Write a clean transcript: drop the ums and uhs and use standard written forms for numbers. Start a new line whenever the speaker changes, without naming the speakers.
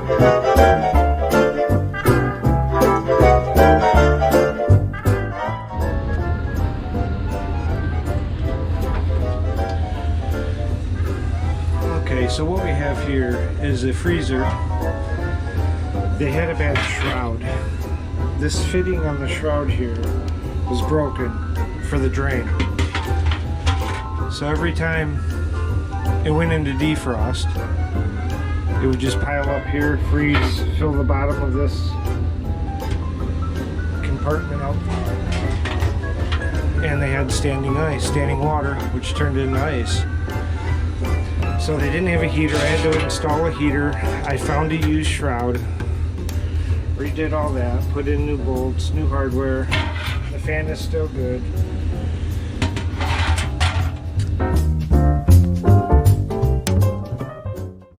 Okay, so what we have here is a freezer. They had a bad shroud. This fitting on the shroud here was broken for the drain. So every time it went into defrost, it would just pile up here, freeze, fill the bottom of this compartment up. And they had standing ice, standing water, which turned into ice. So they didn't have a heater. I had to install a heater. I found a used shroud, redid all that, put in new bolts, new hardware. The fan is still good.